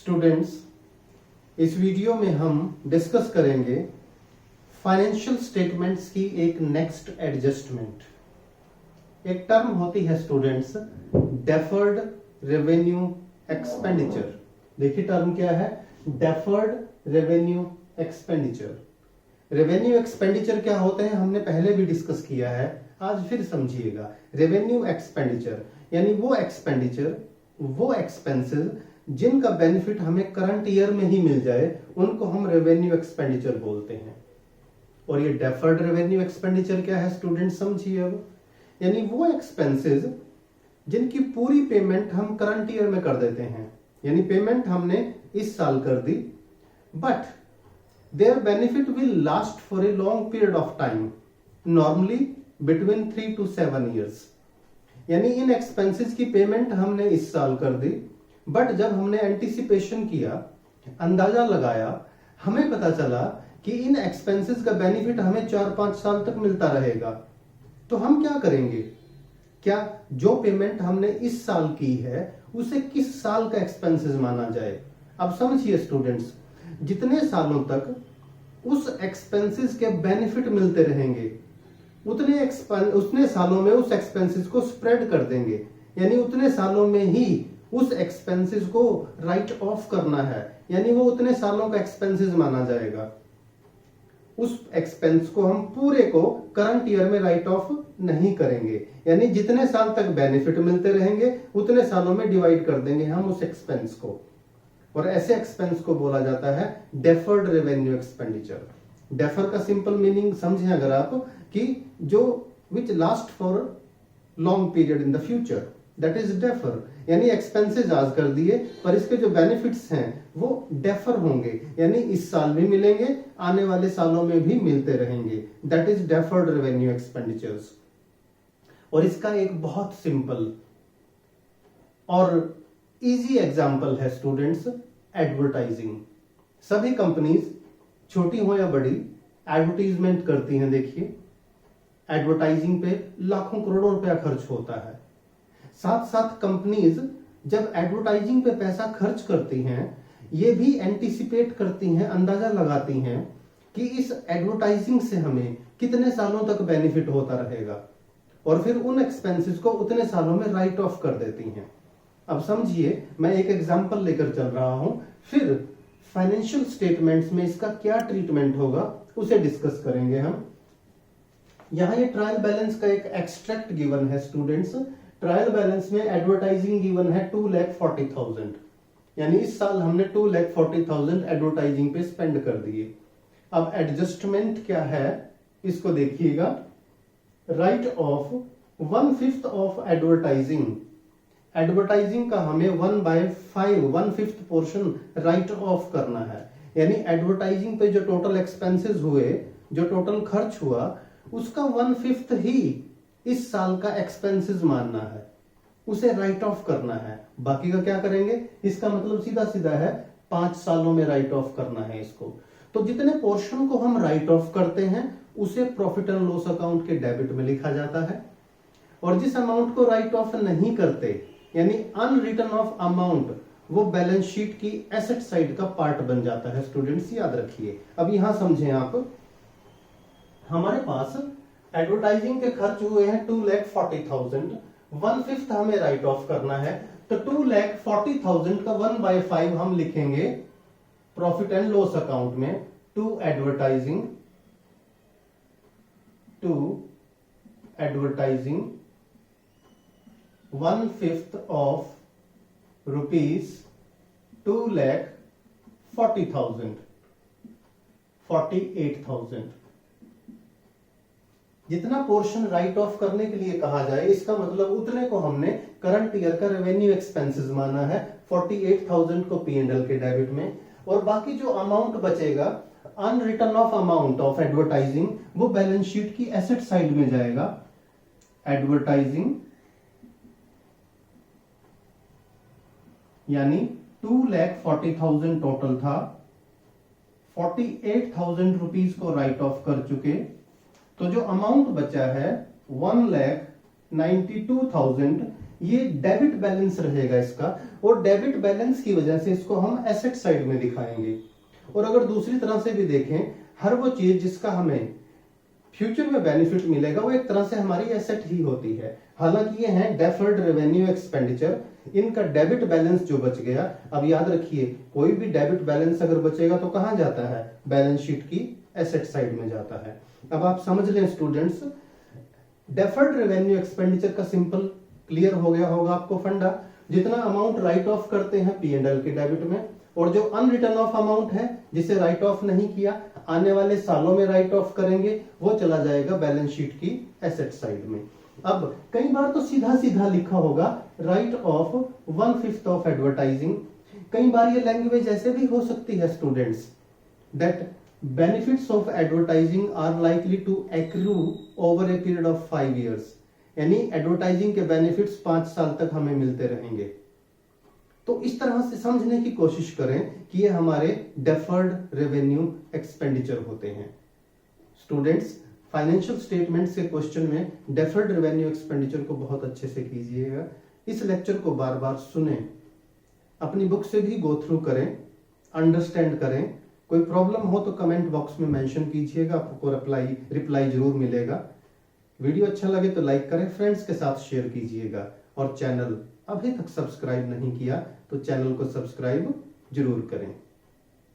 Students, इस video में हम डिस्कस करेंगे फाइनेंशियल स्टेटमेंट्स की एक नेक्स्ट एडजस्टमेंट। एक टर्म होती है स्टूडेंट्स, डेफर्ड रेवेन्यू एक्सपेंडिचर। देखिए टर्म क्या है, deferred revenue expenditure. Revenue expenditure क्या होते हैं हमने पहले भी डिस्कस किया है, आज फिर समझिएगा। रेवेन्यू एक्सपेंडिचर यानी वो एक्सपेंडिचर, वो एक्सपेंसेस जिनका बेनिफिट हमें करंट ईयर में ही मिल जाए, उनको हम रेवेन्यू एक्सपेंडिचर बोलते हैं। और ये डेफर्ड रेवेन्यू एक्सपेंडिचर क्या है स्टूडेंट, समझिए अब। यानी वो एक्सपेंसेस जिनकी पूरी पेमेंट हम करंट ईयर में कर देते हैं, यानी पेमेंट हमने इस साल कर दी, but their benefit will last for a long period of time, normally between 3 to 7 years। यानी इन एक्सपेंसेस की पेमेंट हमने इस साल कर दी, बट जब हमने एंटिसिपेशन किया, अंदाजा लगाया, हमें पता चला कि इन एक्सपेंसेस का बेनिफिट हमें 4-5 साल तक मिलता रहेगा। तो हम क्या करेंगे, क्या जो पेमेंट हमने इस साल की है उसे किस साल का एक्सपेंसेस माना जाए। अब समझिए स्टूडेंट्स, जितने सालों तक उस एक्सपेंसेस के बेनिफिट मिलते रहेंगे उतने सालों में उस एक्सपेंसेस को स्प्रेड कर देंगे, यानी उतने सालों में ही उस एक्सपेंसेस को राइट ऑफ करना है, यानी वो उतने सालों का एक्सपेंसेस माना जाएगा। उस एक्सपेंस को हम पूरे को करंट ईयर में राइट ऑफ नहीं करेंगे, यानी जितने साल तक बेनिफिट मिलते रहेंगे उतने सालों में डिवाइड कर देंगे हम उस एक्सपेंस को, और ऐसे एक्सपेंस को बोला जाता है डेफर्ड रेवेन्यू एक्सपेंडिचर। डेफर का सिंपल मीनिंग समझें अगर आप, कि जो which last for long period in the future, that is defer. यानी एक्सपेंसेस आज कर दिए पर इसके जो बेनिफिट्स हैं वो डेफर होंगे, यानी इस साल भी मिलेंगे, आने वाले सालों में भी मिलते रहेंगे। That is deferred revenue expenditures. और इसका एक बहुत सिंपल और इजी एग्जांपल है स्टूडेंट्स, एडवर्टाइजिंग। सभी कंपनीज छोटी हो या बड़ी एडवर्टाइजमेंट करती हैं। देखिए एडवर्टाइजिंग पे लाखों करोड़ों रुपया खर्च होता है। साथ साथ कंपनीज जब एडवर्टाइजिंग पे पैसा खर्च करती हैं, ये भी एंटिसिपेट करती हैं, अंदाजा लगाती हैं कि इस एडवर्टाइजिंग से हमें कितने सालों तक बेनिफिट होता रहेगा, और फिर उन एक्सपेंसेस को उतने सालों में राइट ऑफ कर देती हैं। अब समझिए, मैं एक एग्जांपल लेकर चल रहा हूं, फिर फाइनेंशियल स्टेटमेंट्स में इसका क्या ट्रीटमेंट होगा उसे डिस्कस करेंगे हम। यहां ये ट्रायल बैलेंस का एक एक्सट्रैक्ट गिवन है स्टूडेंट्स। ट्रायल बैलेंस में एडवर्टाइजिंग गिवन है 2,40,000, यानी इस साल हमने 2,40,000 एडवर्टाइजिंग पे स्पेंड कर दिए। अब एडजस्टमेंट क्या है इसको देखिएगा, right of 1/5 of advertising. Advertising का हमें 1/5 पोर्शन राइट ऑफ करना है, यानी एडवर्टाइजिंग पे जो टोटल एक्सपेंसेस हुए, जो टोटल खर्च हुआ, उसका 1/5 ही इस साल का एक्सपेंसेस मानना है, उसे राइट ऑफ करना है। बाकी का क्या करेंगे, इसका मतलब सीधा सीधा है 5 सालों में राइट ऑफ करना है इसको। तो जितने पोर्शन को हम राइट ऑफ करते हैं उसे प्रॉफिट एंड लॉस अकाउंट के डेबिट में लिखा जाता है, और जिस अमाउंट को राइट ऑफ नहीं करते, यानी अनरिटन ऑफ अमाउंट, वो बैलेंस शीट की एसेट साइड का पार्ट बन जाता है। स्टूडेंट्स याद रखिए। अब यहां समझें आप, हमारे पास एडवर्टाइजिंग के खर्च हुए हैं 2,40,000, 1/5 हमें राइट ऑफ करना है, तो 2,40,000 का 1/5 हम लिखेंगे प्रॉफिट एंड लॉस अकाउंट में, टू एडवर्टाइजिंग 1/5 ऑफ रुपीज 2,40,000, 48,000। जितना पोर्शन राइट ऑफ करने के लिए कहा जाए, इसका मतलब उतने को हमने करंट ईयर का रेवेन्यू एक्सपेंसेस माना है, 48,000 को P&L के डेबिट में, और बाकी जो अमाउंट बचेगा unwritten of amount of advertising, वो बैलेंस शीट की एसेट साइड में जाएगा। एडवर्टाइजिंग यानी 2,40,000 टोटल था, 48,000 रुपीज को राइट ऑफ कर चुके, तो जो अमाउंट बचा है 1,92,000, ये डेबिट बैलेंस रहेगा इसका, और डेबिट बैलेंस की वजह से इसको हम एसेट साइड में दिखाएंगे। और अगर दूसरी तरह से भी देखें, हर वो चीज जिसका हमें फ्यूचर में बेनिफिट मिलेगा वो एक तरह से हमारी एसेट ही होती है। हालांकि ये है डेफर्ड रेवेन्यू एक्सपेंडिचर, इनका डेबिट बैलेंस जो बच गया। अब याद रखिए, कोई भी डेबिट बैलेंस अगर बचेगा तो कहां जाता है, बैलेंस शीट की एसेट साइड में जाता है। अब आप समझ लें स्टूडेंट्स, डेफर्ड रेवेन्यू एक्सपेंडिचर का सिंपल क्लियर हो गया होगा आपको फंडा। जितना अमाउंट राइट ऑफ करते हैं P&L के डेबिट में, और जो अनरिटर्न ऑफ अमाउंट है जिसे राइट ऑफ नहीं किया, आने वाले सालों में राइट ऑफ करेंगे, वो चला जाएगा बैलेंस शीट की एसेट साइड में। अब कई बार तो सीधा सीधा लिखा होगा राइट ऑफ 1/5 ऑफ एडवर्टाइजिंग। कई बार ये लैंग्वेज ऐसे भी हो सकती है students, that benefits of advertising are likely to accrue over a period of 5 years। यानी एडवर्टाइजिंग के बेनिफिट्स 5 साल तक हमें मिलते रहेंगे। तो इस तरह से समझने की कोशिश करें कि ये हमारे डेफर्ड रेवेन्यू एक्सपेंडिचर होते हैं। स्टूडेंट्स, फाइनेंशियल स्टेटमेंट्स के क्वेश्चन में डेफर्ड रेवेन्यू एक्सपेंडिचर को बहुत अच्छे से कीजिएगा। इस लेक्चर को बार बार सुने, अपनी बुक से भी गो थ्रू करें, अंडरस्टैंड करें। कोई प्रॉब्लम हो तो कमेंट बॉक्स में मेंशन कीजिएगा, आपको रिप्लाई जरूर मिलेगा। वीडियो अच्छा लगे तो लाइक करें, फ्रेंड्स के साथ शेयर कीजिएगा, और चैनल अभी तक सब्सक्राइब नहीं किया तो चैनल को सब्सक्राइब जरूर करें।